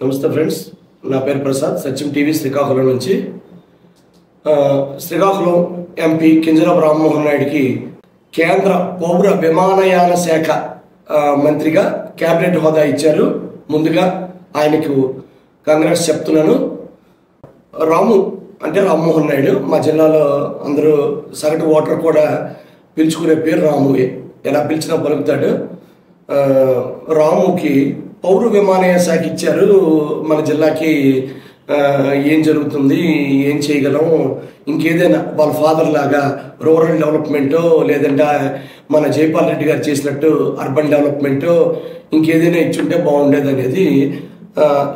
నమస్తే ఫ్రెండ్స్, నా పేరు ప్రసాద్. సత్యం టీవీ శ్రీకాకుళం నుంచి. శ్రీకాకుళం ఎంపీ కింజరాపు రామ్మోహన్ నాయుడికి కేంద్ర పౌర విమానయాన శాఖ మంత్రిగా క్యాబినెట్ హోదా ఇచ్చారు. ముందుగా ఆయనకు కాంగ్రెస్ చెప్తున్నాను. రాము అంటే రామ్మోహన్ నాయుడు, మా జిల్లాలో అందరూ సగటు ఓటర్ కూడా పిలుచుకునే పేరు రాముయే. ఎలా పిలిచినా పలుకుతాడు. రాముకి పౌర విమానయాన శాఖ ఇచ్చారు. మన జిల్లాకి ఏం జరుగుతుంది, ఏం చేయగలం, ఇంకేదైనా వాళ్ళ ఫాదర్ లాగా రూరల్ డెవలప్మెంటో లేదంటే మన జైపాల్ రెడ్డి గారు చేసినట్టు అర్బన్ డెవలప్మెంటో ఇంకేదైనా ఇచ్చుంటే బాగుండేది అనేది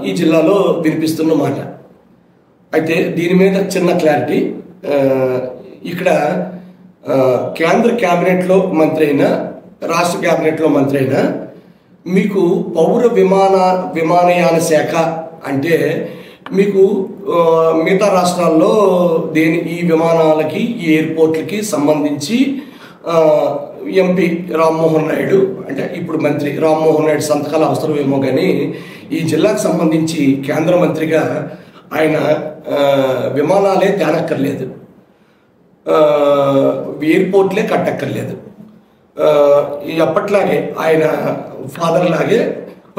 ఈ జిల్లాలో వినిపిస్తున్న మాట. అయితే దీని మీద చిన్న క్లారిటీ. ఇక్కడ కేంద్ర క్యాబినెట్లో మంత్రి అయినా రాష్ట్ర క్యాబినెట్లో మంత్రి అయినా మీకు పౌర విమానయాన శాఖ అంటే మీకు మిగతా రాష్ట్రాల్లో ఈ విమానాలకి ఈ ఎయిర్పోర్ట్లకి సంబంధించి ఎంపీ రామ్మోహన్ నాయుడు అంటే ఇప్పుడు మంత్రి రామ్మోహన్ నాయుడు సంతకాలు అవసరమేమో, కానీ ఈ జిల్లాకు సంబంధించి కేంద్ర మంత్రిగా ఆయన విమానాలే తేనక్కర్లేదు, ఎయిర్పోర్ట్లే కట్టక్కర్లేదు. అప్పట్లాగే ఆయన ఫాదర్ లాగే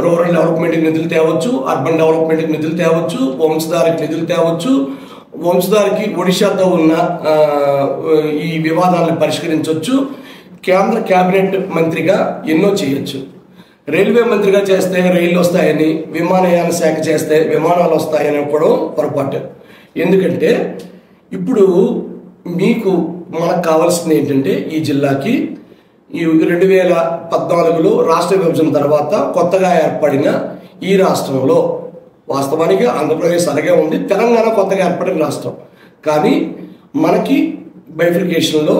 రూరల్ డెవలప్మెంట్కి నిధులు తేవచ్చు, అర్బన్ డెవలప్మెంట్కి నిధులు తేవచ్చు, వంశధారకి నిధులు తేవచ్చు, వంశధారకి ఒడిశాతో ఉన్న ఈ వివాదాలను పరిష్కరించవచ్చు. కేంద్ర క్యాబినెట్ మంత్రిగా ఎన్నో చేయొచ్చు. రైల్వే మంత్రిగా చేస్తే రైళ్లు వస్తాయని, విమానయాన శాఖ చేస్తే విమానాలు వస్తాయని కూడా పొరపాటు. ఎందుకంటే ఇప్పుడు మీకు మనకు కావాల్సింది ఏంటంటే ఈ జిల్లాకి ఈ 2014లో రాష్ట్ర విభజన తర్వాత కొత్తగా ఏర్పడిన ఈ రాష్ట్రంలో వాస్తవానికి ఆంధ్రప్రదేశ్ అలాగే ఉంది, తెలంగాణ కొత్తగా ఏర్పడిన రాష్ట్రం. కానీ మనకి బైఫికేషన్లో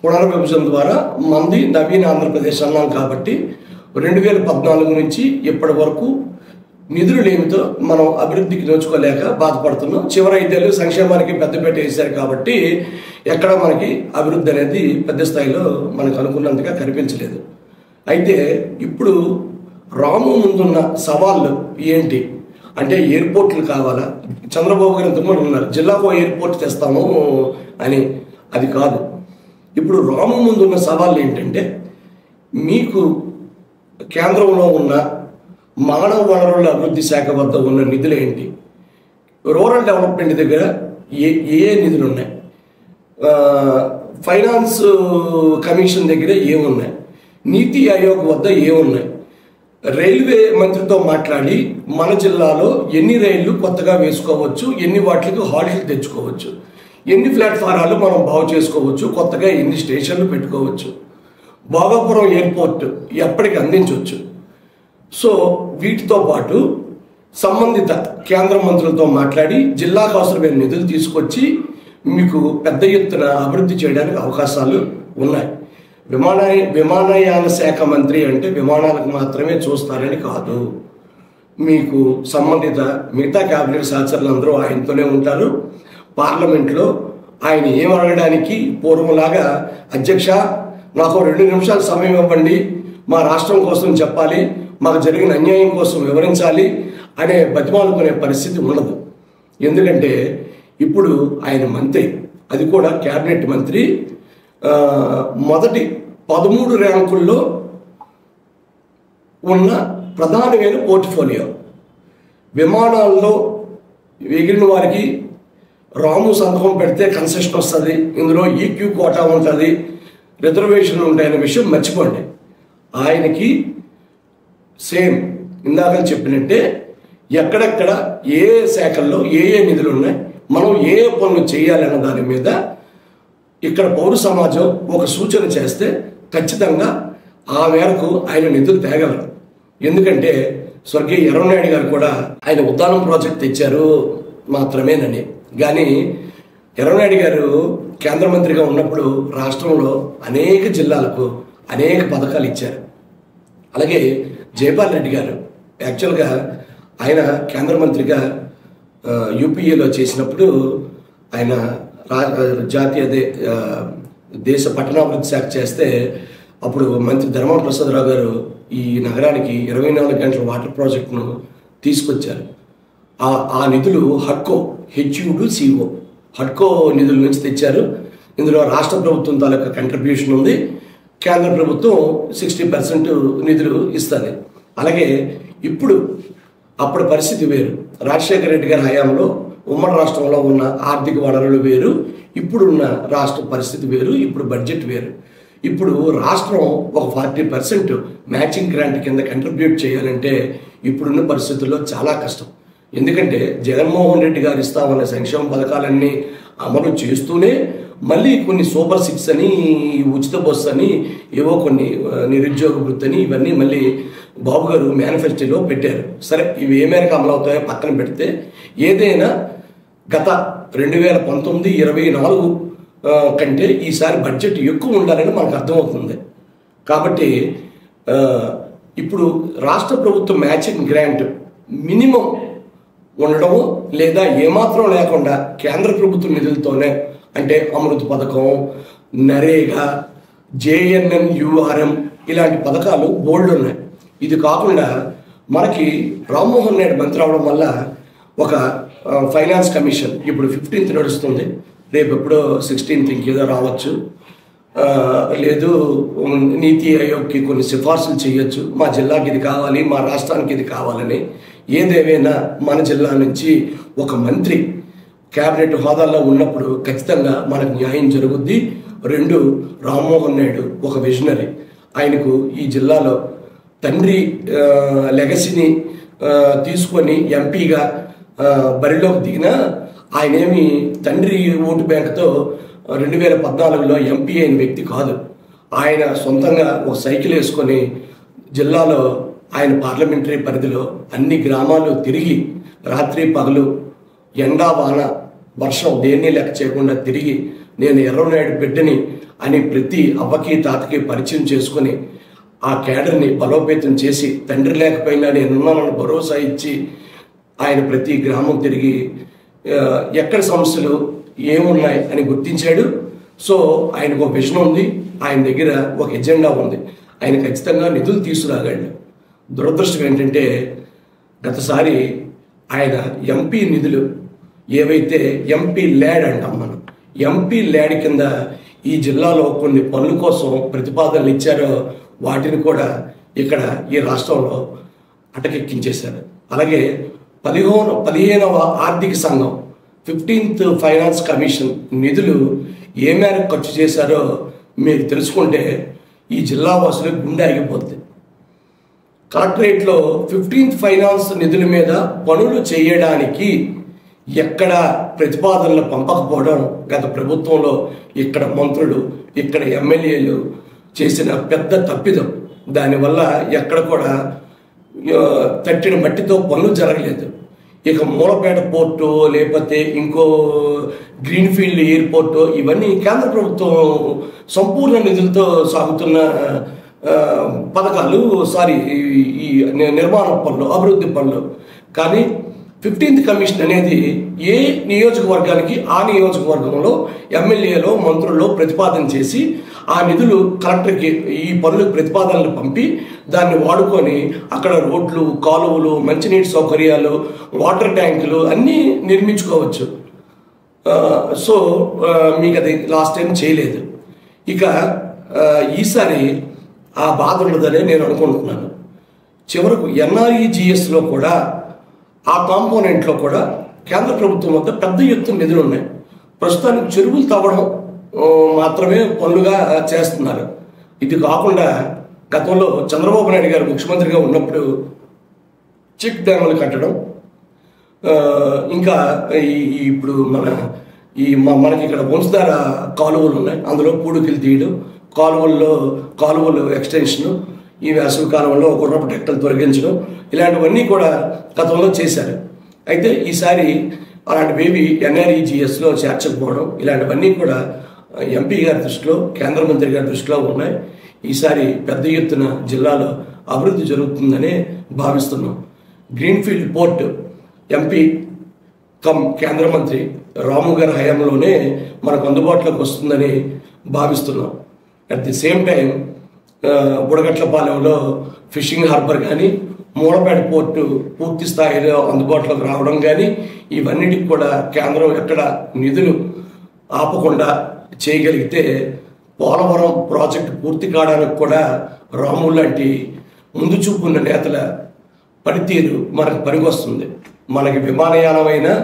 పునర్విభజన ద్వారా మంది నవీన ఆంధ్రప్రదేశ్ అన్నాం. కాబట్టి 2014 నుంచి ఇప్పటి వరకు నిధులు లేమితో మనం అభివృద్ధికి నోచుకోలేక బాధపడుతున్నాం. చివరి 5 ఏళ్ళు సంక్షేమానికి పెద్దపీట వేశారు కాబట్టి ఎక్కడ మనకి అభివృద్ధి అనేది పెద్ద స్థాయిలో మనకు అనుకున్నంతగా కనిపించలేదు. అయితే ఇప్పుడు రాము ముందున్న సవాళ్ళు ఏంటి అంటే ఎయిర్పోర్ట్లు కావాలా? చంద్రబాబు గారు ఇంతకుముందు ఉన్నారు జిల్లాకు ఎయిర్పోర్ట్ తెస్తాము అని. అది కాదు. ఇప్పుడు రాము ముందున్న సవాళ్ళు ఏంటంటే మీకు కేంద్రంలో ఉన్న మానవ వనరుల అభివృద్ధి శాఖ వద్ద ఉన్న నిధులు ఏంటి, రూరల్ డెవలప్మెంట్ దగ్గర ఏ నిధులు ఉన్నాయి, ఫైనాన్స్ కమిషన్ దగ్గర ఏమున్నాయి, నీతి ఆయోగ్ వద్ద ఏమున్నాయి, రైల్వే మంత్రితో మాట్లాడి మన జిల్లాలో ఎన్ని రైళ్లు కొత్తగా వేసుకోవచ్చు, ఎన్ని వాటికి హాల్ట్లు తెచ్చుకోవచ్చు, ఎన్ని ప్లాట్ఫారాలు మనం బాగు చేసుకోవచ్చు, కొత్తగా ఎన్ని స్టేషన్లు పెట్టుకోవచ్చు, భోగాపురం ఎయిర్పోర్ట్ ఎప్పటికి అందించవచ్చు. సో వీటితో పాటు సంబంధిత కేంద్ర మంత్రులతో మాట్లాడి జిల్లాకు అవసరమైన నిధులు తీసుకొచ్చి మీకు పెద్ద ఎత్తున అభివృద్ధి చేయడానికి అవకాశాలు ఉన్నాయి. విమానయాన శాఖ మంత్రి అంటే విమానాలకు మాత్రమే చూస్తారని కాదు. మీకు సంబంధిత మిగతా క్యాబినెట్ సహచరులు అందరూ ఆయనతోనే ఉంటారు. పార్లమెంట్లో ఆయన ఏం అడగడానికి పూర్వంలాగా అధ్యక్ష నాకు 2 నిమిషాలు సమయం ఇవ్వండి, మా రాష్ట్రం కోసం చెప్పాలి, మాకు జరిగిన అన్యాయం కోసం వివరించాలి అనే బతిమాలుకునే పరిస్థితి ఉండదు. ఎందుకంటే ఇప్పుడు ఆయన మంత్రి, అది కూడా క్యాబినెట్ మంత్రి, మొదటి 13 ర్యాంకుల్లో ఉన్న ప్రధానమైన పోర్ట్ఫోలియో. విమానాల్లో ఎగిరిన వారికి రాము సంతకం పెడితే కన్సెషన్ వస్తుంది, ఇందులో ఈక్యూ కోటా ఉంటుంది, రిజర్వేషన్లు ఉంటాయనే విషయం మర్చిపోండి. ఆయనకి సేమ్ ఇందాక చెప్పినట్టే ఎక్కడెక్కడ ఏ శాఖల్లో ఏ నిధులు ఉన్నాయి, మనం ఏ పనులు చేయాలన్న దాని మీద ఇక్కడ పౌర సమాజం ఒక సూచన చేస్తే ఖచ్చితంగా ఆ మేరకు ఆయన నిధులు తేగలరు. ఎందుకంటే స్వర్గీయ ఎర్రనాయుడు గారు కూడా ఆయన ఉద్దానం ప్రాజెక్ట్ తెచ్చారు మాత్రమేనని. కానీ ఎర్రనాయుడు గారు కేంద్ర మంత్రిగా ఉన్నప్పుడు రాష్ట్రంలో అనేక జిల్లాలకు అనేక పథకాలు ఇచ్చారు. అలాగే జైపాల్ రెడ్డి గారు యాక్చువల్గా ఆయన కేంద్ర మంత్రిగా యూపీఏలో చేసినప్పుడు ఆయన జాతీయ దేశ పట్టణాభివృద్ధి శాఖ చేస్తే అప్పుడు మంత్రి ధర్మాన ప్రసాదరావు గారు ఈ నగరానికి 24 గంటల వాటర్ ప్రాజెక్టును తీసుకొచ్చారు. ఆ నిధులు హడ్కో HUCO హడ్కో నిధుల నుంచి తెచ్చారు. ఇందులో రాష్ట్ర ప్రభుత్వం తాలూకా కంట్రిబ్యూషన్ ఉంది, కేంద్ర ప్రభుత్వం 60% నిధులు ఇస్తుంది. అలాగే అప్పుడు పరిస్థితి వేరు. రాజశేఖర రెడ్డి గారి హయాంలో ఉమ్మడి రాష్ట్రంలో ఉన్న ఆర్థిక వనరులు వేరు, ఇప్పుడున్న రాష్ట్ర పరిస్థితి వేరు, ఇప్పుడు బడ్జెట్ వేరు. ఇప్పుడు రాష్ట్రం ఒక 40% మ్యాచింగ్ గ్రాంట్ కింద కంట్రిబ్యూట్ చేయాలంటే ఇప్పుడున్న పరిస్థితుల్లో చాలా కష్టం. ఎందుకంటే జగన్మోహన్ రెడ్డి గారు ఇస్తామన్న సంక్షేమ పథకాలన్నీ అమలు చేస్తూనే మళ్ళీ కొన్ని సూపర్ 6 అని, ఉచిత బస్సు అని, ఏవో కొన్ని నిరుద్యోగ వృత్తి అని, ఇవన్నీ మళ్ళీ బాబు గారు మేనిఫెస్టోలో పెట్టారు. సరే, ఇవి ఏ మేరకు అమలు అవుతాయో పక్కన పెడితే ఏదైనా గత 2019-24 కంటే ఈసారి బడ్జెట్ ఎక్కువ ఉండాలని మనకు అర్థమవుతుంది. కాబట్టి ఇప్పుడు రాష్ట్ర ప్రభుత్వం మ్యాచింగ్ గ్రాంట్ మినిమం ఉండడము లేదా ఏమాత్రం లేకుండా కేంద్ర ప్రభుత్వ నిధులతోనే, అంటే అమృత్ పథకం, నరేగా, JNNURM ఇలాంటి పథకాలు బోల్డ్ ఉన్నాయి. ఇది కాకుండా మనకి రామ్మోహన్ నాయుడు మంత్రి అవడం వల్ల ఒక ఫైనాన్స్ కమిషన్ ఇప్పుడు 15th నడుస్తుంది, రేపు ఎప్పుడో 16th ఇంకేదో రావచ్చు, లేదు నీతి ఆయోగ్కి కొన్ని సిఫార్సులు చేయొచ్చు, మా జిల్లాకి ఇది కావాలి, మా రాష్ట్రానికి ఇది కావాలని. ఏదేమైనా మన జిల్లా నుంచి ఒక మంత్రి క్యాబినెట్ హోదాల్లో ఉన్నప్పుడు ఖచ్చితంగా మనకు న్యాయం జరుగుద్ది. 2, రామ్మోహన్ నాయుడు ఒక విజనరీ. ఆయనకు ఈ జిల్లాలో తండ్రి లెగసీని తీసుకొని ఎంపీగా బరిలోకి దిగిన ఆయనేమి తండ్రి ఓటు బ్యాంకుతో 2014లో ఎంపీ అయిన వ్యక్తి కాదు. ఆయన సొంతంగా ఒక సైకిల్ వేసుకొని జిల్లాలో ఆయన పార్లమెంటరీ పరిధిలో అన్ని గ్రామాలు తిరిగి రాత్రి పగలు ఎండా వాన వర్షం దేన్ని లెక్క చేయకుండా తిరిగి నేను ఎర్రనాయుడు బిడ్డని అని ప్రతి అవ్వకి తాతకి పరిచయం చేసుకొని ఆ కేడర్ని బలోపేతం చేసి తండ్రి లేకపోయినా నేనున్నానని భరోసా ఇచ్చి ఆయన ప్రతి గ్రామం తిరిగి ఎక్కడ సమస్యలు ఏమున్నాయి అని గుర్తించాడు. సో ఆయనకు ఒక విజన్ ఉంది, ఆయన దగ్గర ఒక ఎజెండా ఉంది, ఆయన ఖచ్చితంగా నిధులు తీసుకురాగాడు. దురదృష్టం ఏంటంటే గతసారి ఆయన ఎంపీ నిధులు ఏవైతే ఎంపీ ల్యాడ్ అంటాం మనం, ఎంపీ ల్యాడ్ కింద ఈ జిల్లాలో కొన్ని పనుల కోసం ప్రతిపాదనలు ఇచ్చారో వాటిని కూడా ఇక్కడ ఈ రాష్ట్రంలో అటకెక్కించేశారు. అలాగే 15వ ఆర్థిక సంఘం 15th ఫైనాన్స్ కమిషన్ నిధులు ఏ మేరకు ఖర్చు చేశారో మీరు తెలుసుకుంటే ఈ జిల్లా వాసులు గుండె ఆగిపోతుంది. కలెక్టరేట్లో 15th ఫైనాన్స్ నిధుల మీద పనులు చేయడానికి ఎక్కడ ప్రతిపాదనలు పంపకపోవడం గత ప్రభుత్వంలో ఇక్కడ మంత్రులు, ఇక్కడ ఎమ్మెల్యేలు చేసిన పెద్ద తప్పిదం. దానివల్ల ఎక్కడ కూడా తట్టిన మట్టితో పనులు జరగలేదు. ఇక మూలపేట పోర్టు లేకపోతే ఇంకో గ్రీన్ఫీల్డ్ ఎయిర్పోర్టు ఇవన్నీ కేంద్ర ప్రభుత్వం సంపూర్ణ నిధులతో సాగుతున్న పథకాలు, ఈ నిర్మాణ పనులు, అభివృద్ధి పనులు. కానీ 15th కమిషన్ అనేది ఏ నియోజకవర్గానికి ఆ నియోజకవర్గంలో ఎమ్మెల్యేలో మంత్రుల్లో ప్రతిపాదన చేసి ఆ నిధులు కలెక్టర్కి ఈ పనులకు ప్రతిపాదనలు పంపి దాన్ని వాడుకొని అక్కడ రోడ్లు, కాలువలు, మంచినీటి సౌకర్యాలు, వాటర్ ట్యాంకులు అన్నీ నిర్మించుకోవచ్చు. సో మీకు అది లాస్ట్ టైం చేయలేదు. ఇక ఈసారి ఆ బాధ ఉండదని నేను అనుకుంటున్నాను. చివరకు NREGSలో కూడా ఆ కాంపోనెంట్లో కూడా కేంద్ర ప్రభుత్వం వద్ద పెద్ద ఎత్తున నిధులు ఉన్నాయి. ప్రస్తుతానికి చెరువులు తవ్వడం మాత్రమే పనులుగా చేస్తున్నారు. ఇది కాకుండా గతంలో చంద్రబాబు నాయుడు గారు ముఖ్యమంత్రిగా ఉన్నప్పుడు చెక్ డ్యాములు కట్టడం, ఇంకా ఇప్పుడు మనకి ఇక్కడ వంశధార కాలువలు ఉన్నాయి, అందులో పూడుకిలు తీయడం, కాలువలు ఎక్స్టెన్షను, ఈ వేసవి కాలంలో గుర్రపు టెక్కలు తొలగించడం, ఇలాంటివన్నీ కూడా గతంలో చేశారు. అయితే ఈసారి అలాంటివేవి NREGSలో చేర్చకపోవడం, ఇలాంటివన్నీ కూడా ఎంపీ గారి దృష్టిలో, కేంద్ర మంత్రి గారి దృష్టిలో ఉన్నాయి. ఈసారి పెద్ద ఎత్తున జిల్లాలో అభివృద్ధి జరుగుతుందని భావిస్తున్నాం. గ్రీన్ఫీల్డ్ పోర్ట్ ఎంపీ కేంద్ర మంత్రి రాము గారి హయాంలోనే మనకు అందుబాటులోకి వస్తుందని భావిస్తున్నాం. అట్ ది సేమ్ టైం బుడగట్లపాలెంలో ఫిషింగ్ హార్బర్ కానీ, మూలపేట పోర్టు పూర్తి స్థాయిలో అందుబాటులోకి రావడం కానీ, ఇవన్నిటికి కూడా కేంద్రం ఎక్కడ నిధులు ఆపకుండా చేయగలిగితే పోలవరం ప్రాజెక్టు పూర్తి కావడానికి కూడా రాములు లాంటి ముందు చూపు ఉన్న నేతల పనితీరు మనకు పనికొస్తుంది. మనకి విమానయానం అయినా,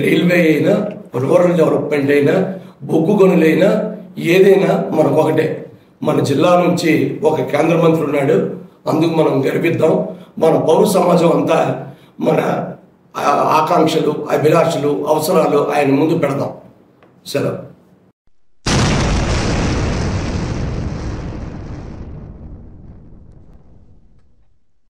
రైల్వే అయినా, రూరల్ డెవలప్మెంట్ అయినా, బొగ్గు గనులైనా ఏదైనా మనకు ఒకటే. మన జిల్లా నుంచి ఒక కేంద్ర మంత్రి ఉన్నాడు, అందుకు మనం గర్విద్దాం. మన పౌర సమాజం అంతా మన ఆకాంక్షలు, అభిలాషలు, అవసరాలు ఆయన ముందు పెడదాం. సెలవు.